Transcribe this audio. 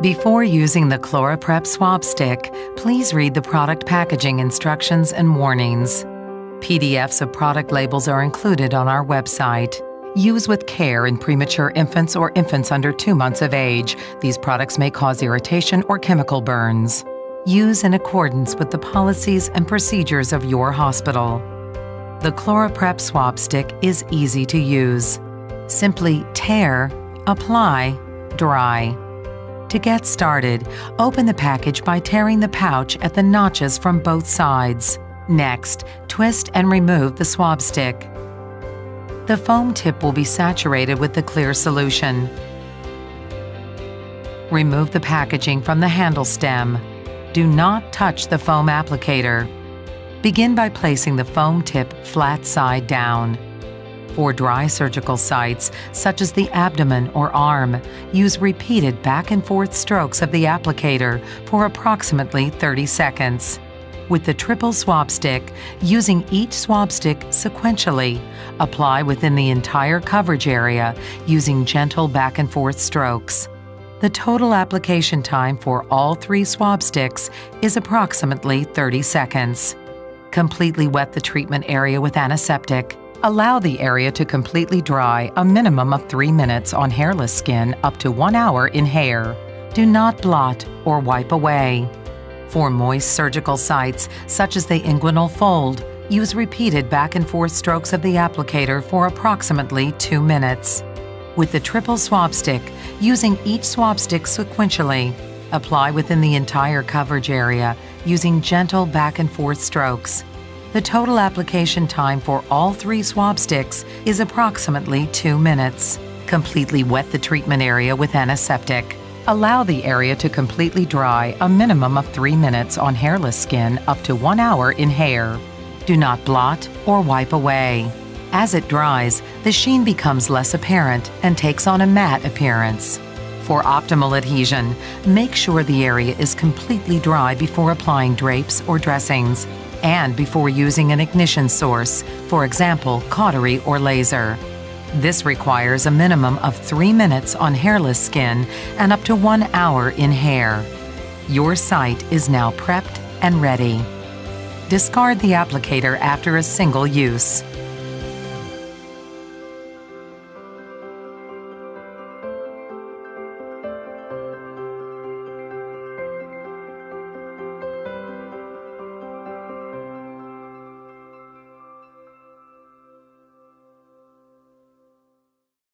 Before using the ChloraPrep Swabstick, please read the product packaging instructions and warnings. PDFs of product labels are included on our website. Use with care in premature infants or infants under 2 months of age. These products may cause irritation or chemical burns. Use in accordance with the policies and procedures of your hospital. The ChloraPrep Swabstick is easy to use. Simply tear, apply, dry. To get started, open the package by tearing the pouch at the notches from both sides. Next, twist and remove the Swabstick. The foam tip will be saturated with the clear solution. Remove the packaging from the handle stem. Do not touch the foam applicator. Begin by placing the foam tip flat side down. For dry surgical sites, such as the abdomen or arm, use repeated back and forth strokes of the applicator for approximately 30 seconds. With the triple Swabstick, using each Swabstick sequentially, apply within the entire coverage area using gentle back and forth strokes. The total application time for all 3 Swabsticks is approximately 30 seconds. Completely wet the treatment area with antiseptic. Allow the area to completely dry a minimum of 3 minutes on hairless skin up to 1 hour in hair. Do not blot or wipe away. For moist surgical sites, such as the inguinal fold, use repeated back and forth strokes of the applicator for approximately 2 minutes. With the triple Swabstick, using each Swabstick sequentially, apply within the entire coverage area using gentle back and forth strokes. The total application time for all 3 Swabsticks is approximately 2 minutes. Completely wet the treatment area with antiseptic. Allow the area to completely dry a minimum of 3 minutes on hairless skin up to 1 hour in hair. Do not blot or wipe away. As it dries, the sheen becomes less apparent and takes on a matte appearance. For optimal adhesion, make sure the area is completely dry before applying drapes or dressings, and before using an ignition source, for example, cautery or laser. This requires a minimum of 3 minutes on hairless skin and up to 1 hour in hair. Your site is now prepped and ready. Discard the applicator after a single use.